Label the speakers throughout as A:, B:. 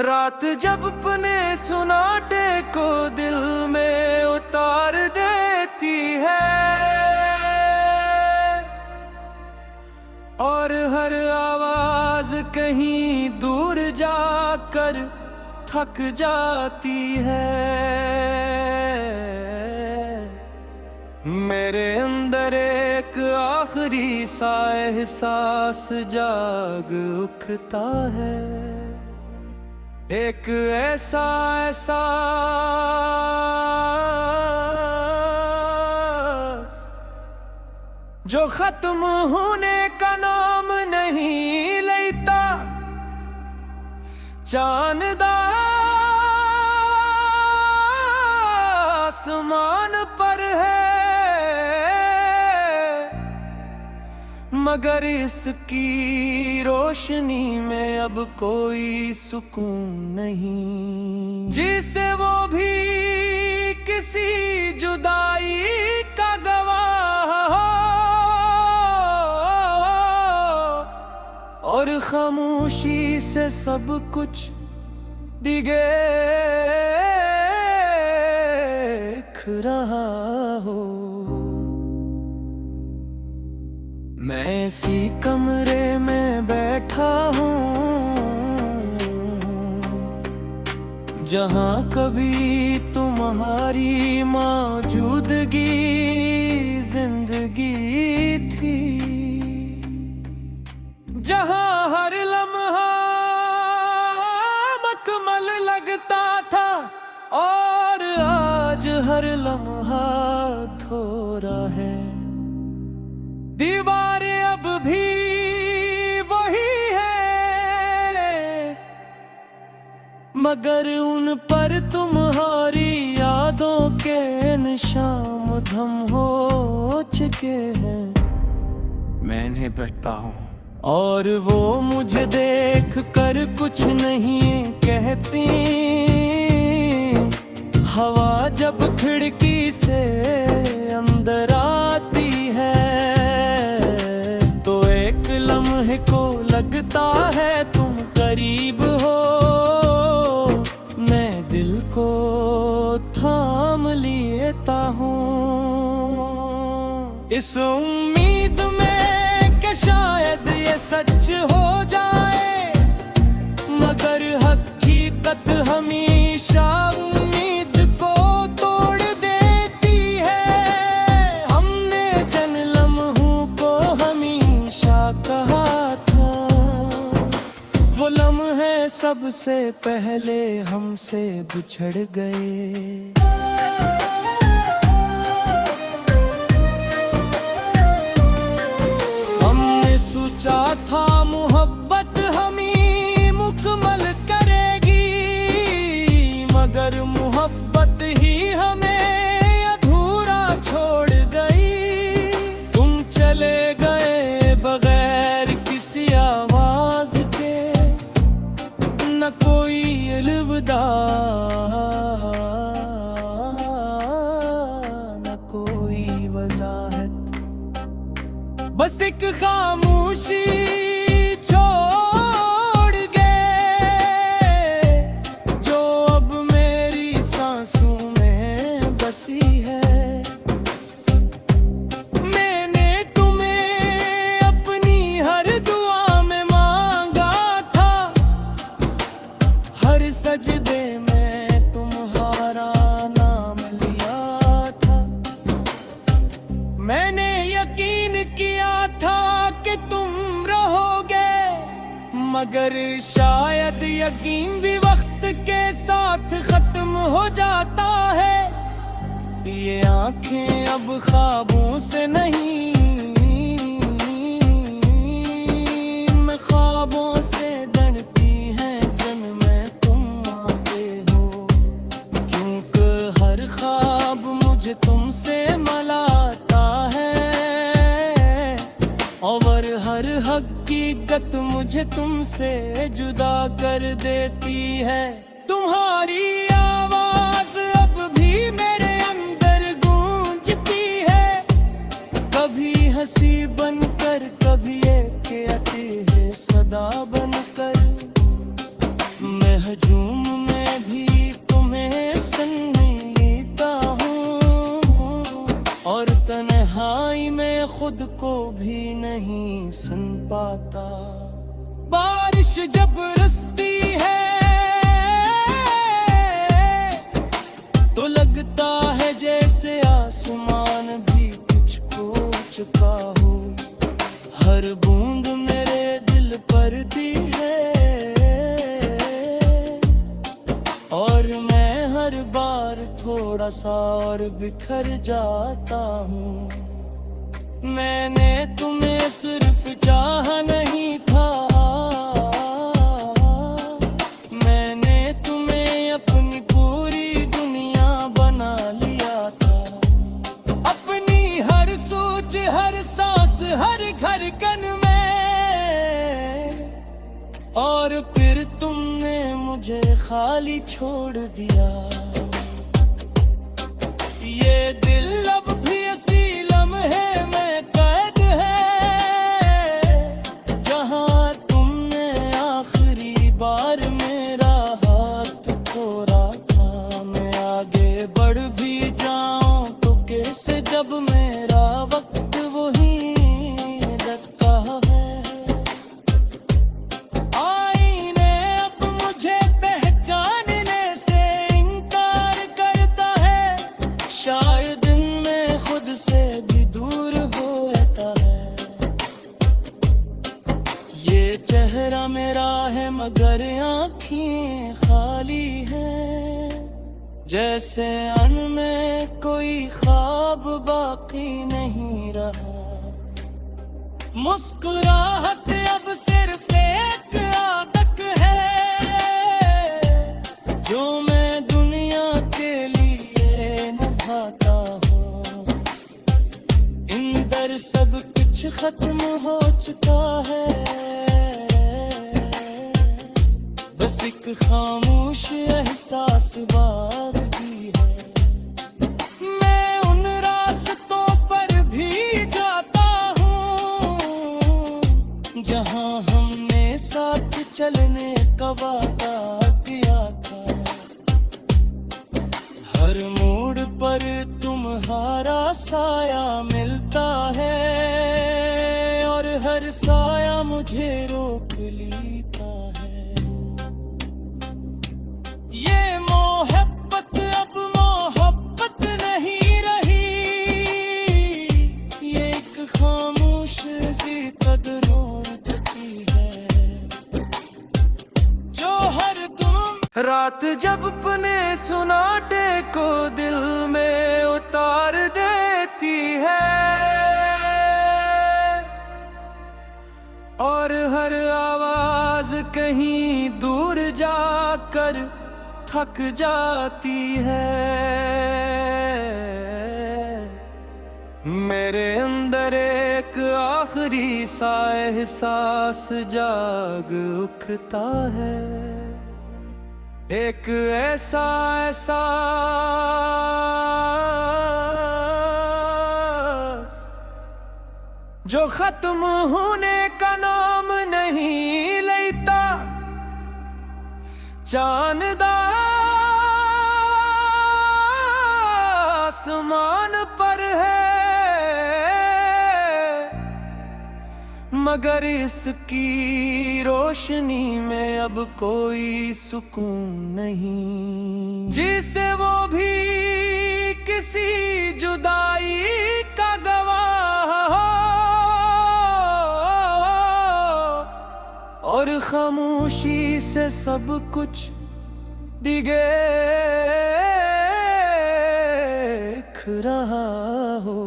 A: रात जब अपने सुनाटे को दिल में उतार देती है और हर आवाज कहीं दूर जाकर थक जाती है। मेरे अंदर एक आखिरी सा एहसास जाग उठता है, एक ऐसा एहसास जो खत्म होने का नाम नहीं लेता। चांद आसमान पर है मगर इसकी रोशनी में अब कोई सुकून नहीं, जिसे वो भी किसी जुदाई का गवाह हो और खामोशी से सब कुछ दिख रहा हो। मैं इसी कमरे में बैठा हूँ जहाँ कभी तुम्हारी मौजूदगी जिंदगी थी, जहाँ हर लम्हा मकमल लगता था और आज हर लम्हा थोड़ा है। दीवारें अब भी वही है मगर उन पर तुम्हारी यादों के निशान धम हो चुके हैं। मैं इन्हें बैठता हूँ और वो मुझे देख कर कुछ नहीं कहती। हवा जब खिड़की से अंदर आती है तो एक लम्हे को लगता है तुम करीब हो। मैं दिल को थाम लेता हूँ इस उम्मीद में कि शायद ये सच हो जाए, मगर हकीकत हमेशा उम्मीद को तोड़ देती है। हमने जन लम्हों को हमेशा कहा था वो लम्हे सबसे पहले हमसे बिछड़ गए। सोचा था मोहब्बत हमें मुकम्मल करेगी मगर मोहब्बत ही हमें अधूरा छोड़ गई। तुम चले गए बगैर किसी आवाज के, न कोई अलविदा न कोई वजाहत, बस एक खामोशी छोड़ गए जो अब मेरी सांसों में बसी है। मैंने तुम्हें अपनी हर दुआ में मांगा था, हर सजदे में तुम्हारा नाम लिया था। मैंने यकीन किया था कि तुम रहोगे मगर शायद यकीन भी वक्त के साथ खत्म हो जाता है। ये आंखें अब ख्वाबों से नहीं मैं ख्वाबों से डरती हैं जब मैं तुम आते हो, क्योंकि हर ख्वाब मुझे तुमसे मिलाता है और हर हकीकत मुझे तुमसे जुदा कर देती है। तुम्हारी आवाज अब भी मेरे अंदर गूंजती है, कभी हंसी बनकर कभी एक अति है सदा बनकर। मैं हजूम में भी तुम्हें सुन लेता हूँ, और तन्हाई में खुद को भी नहीं सुन पाता। बारिश जब बरसती है तो लगता है जैसे आसमान भी कुछ खो चुका हो। हर बूंद मेरे दिल पर दी है, और मैं हर बार थोड़ा सा और बिखर जाता हूँ। मैंने तुम्हें सिर्फ चाहा नहीं था, मैंने तुम्हें अपनी पूरी दुनिया बना लिया था। अपनी हर सोच, हर सांस, हर धड़कन में, और फिर तुमने मुझे खाली छोड़ दिया। ये दिल अब भी असी लम्हे में कैद है, जहां तुमने आखिरी बार मेरा हाथ छोड़ा था। मैं आगे बढ़ भी जाऊं तो कैसे, जब मेरा वक्त वही रखा है। आईने अब मुझे पहचानने से इनकार करता है, शायद मैं खुद से भी दूर होता है। ये चेहरा मेरा है मगर आँखें खाली हैं, जैसे अन में कोई ख्वाब बाकी नहीं रहा। मुस्कुराहट अब सिर्फ एक आदत है, जो मैं दुनिया के लिए निभाता हूँ। इंदर सब कुछ खत्म हो चुका है, बस एक खामोश एहसास बाकी है। मैं उन रास्तों पर भी जाता हूँ, जहाँ हमने साथ चलने का वादा किया था। हर मोड़ पर तुम्हारा साया मिलता है, और हर साया मुझे रोक लेता है। ये मोहब्बत अब मोहब्बत नहीं रही, ये एक खामोश सी कदर हो चुकी है, जो हर तुम रात जब अपने सुनाटे को दिल में उतार देती है, और हर आवाज कहीं दूर जाकर थक जाती है। मेरे अंदर एक आखिरी सा एहसास जाग उठता है, एक ऐसा जो खत्म होने का नाम नहीं लेता। चांदा आसमान पर है, मगर इसकी रोशनी में अब कोई सुकून नहीं, जिसे वो भी किसी जुदाई का गवाह हो, और खामोशी से सब कुछ दिख रहा हो।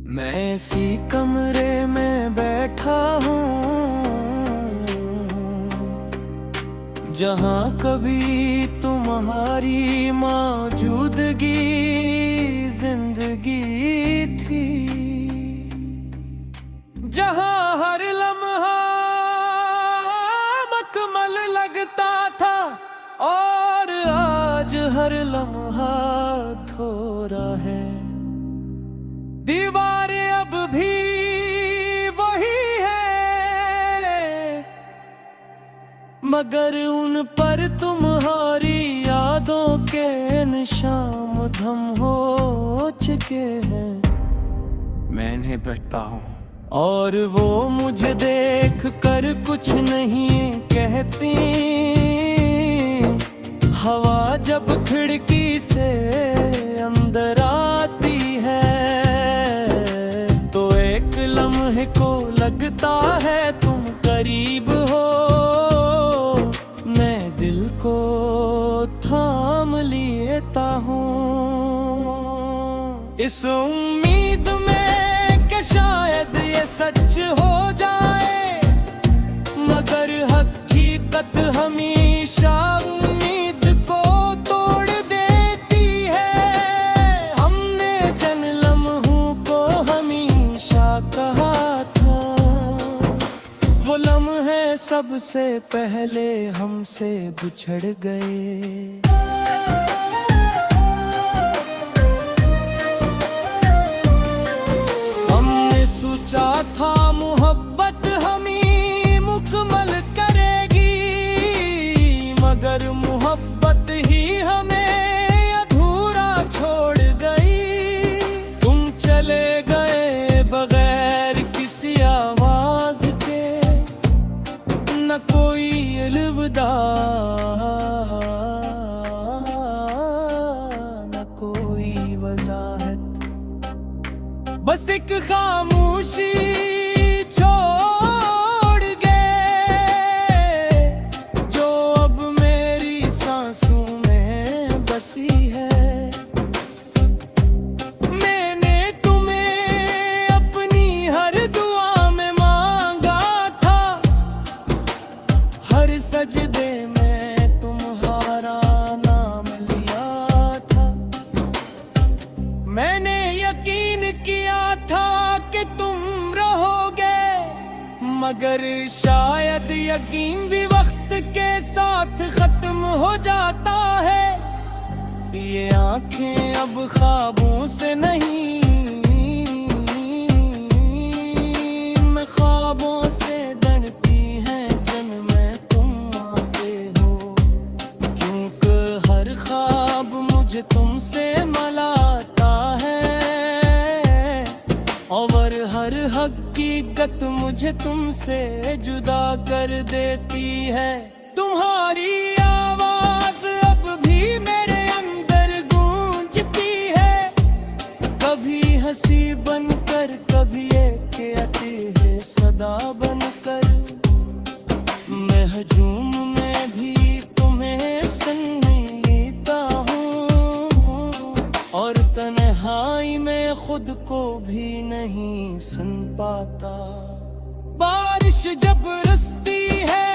A: मैं इसी कमरे में बैठा हूँ, जहाँ कभी तुम्हारी मौजूदगी जिंदगी थी, जहाँ हर लम्हा मकमल लगता था, और आज हर लम्हा थोड़ा है। दीवारें अब भी वही है, मगर उन पर तुम्हारी यादों के निशान धम हो चुके हैं। मैं बैठता हूँ और वो मुझे देख कर कुछ नहीं कहती। हवा जब खिड़की से अंदर आती है तो एक लम्हे को लगता है तुम करीब हो। मैं दिल को थाम लेता हूँ इस उम्मीद में कि शायद ये सच हो जाए, मगर हकीकत हमेशा उम्मीद को तोड़ देती है। हमने जिन लम्हों को हमेशा कहा था वो लम्हे सबसे पहले हमसे बिछड़ गए। हमने सोचा था मोहब्बत हमें मुकम्मल करेगी, मगर मोहब्बत ही हमें अधूरा छोड़ गई। तुम चले गए बगैर किसी आवाज के, न कोई अलविदा न कोई वजाहत, बस एक खामोशी छोड़ गए जो अब मेरी सांसों में बसी है। मैंने तुम्हें अपनी हर दुआ में मांगा था, हर सजदे में तुम्हारा नाम लिया था। मैंने यकीन किया था कि तुम रहोगे, मगर शायद यकीन भी वक्त के साथ खत्म हो जाता है। ये आंखें अब ख्वाबों से नहीं, मैं ख्वाबों से डरती हैं जन्म तुम आते हो, क्योंकि हर ख्वाब मुझे तुमसे मिलाता है और हर हकीकत मुझे तुमसे जुदा कर देती है। तुम्हारी आवाज अब भी मेरे अंदर गूंजती है, कभी हंसी बनकर कभी एक अतीह सदा बनकर। मैं हजूम में भी तुम्हें सुन लेता हूँ और तन्हाई में खुद को भी नहीं सुन पाता। बारिश जब बरसती है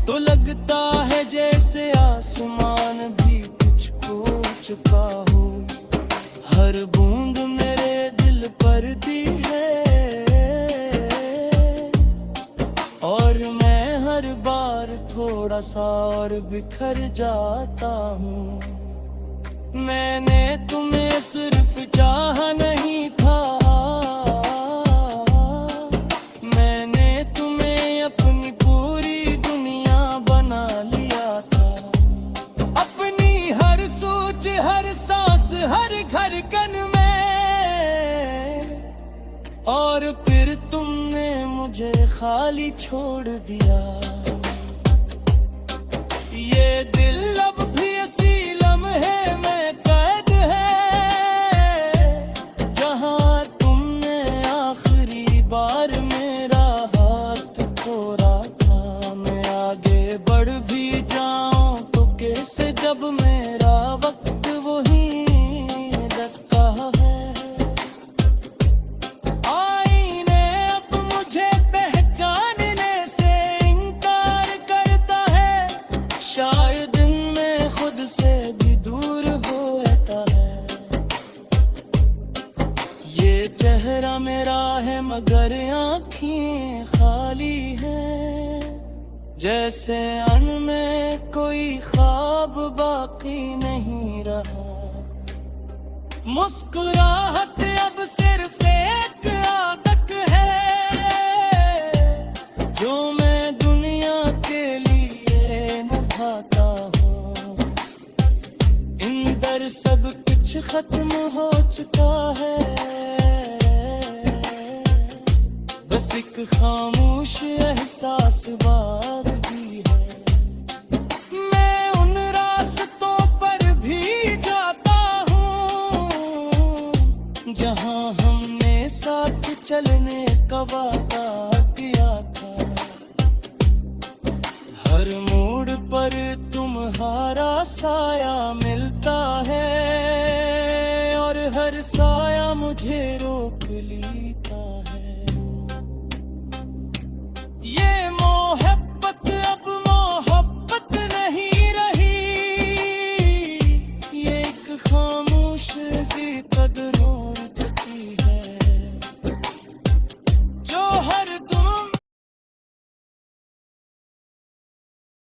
A: तो लगता है जैसे आसमान भी कुछ खो चुका हो। हर बूंद मेरे दिल पर दी है और मैं हर बार थोड़ा सा और बिखर जाता हूँ। मैंने तुम्हें सिर्फ चाहा नहीं था, मैंने तुम्हें अपनी पूरी दुनिया बना लिया था। अपनी हर सोच हर सांस हर धड़कन में, और फिर तुमने मुझे खाली छोड़ दिया। ये दिल अब भी ऐसी लम्हे में कैद है जहां तुमने आखिरी बार मेरा हाथ छोड़ा था। मैं आगे बढ़ भी जाऊं तो कैसे, जब मेरा वक्त वही रखा है। आईने अब मुझे पहचानने से इनकार करता है, शायद मैं खुद से भी दूर होता है। ये चेहरा मेरा है मगर आँखें खाली हैं, जैसे अन में कोई ख्वाब बाकी नहीं रहा। मुस्कुराहट अब सिर्फ एक आदत है खत्म हो चुका है, बस एक खामोश एहसास बाकी है। मैं उन रास्तों पर भी जाता हूँ जहाँ हमने साथ चलने का वादा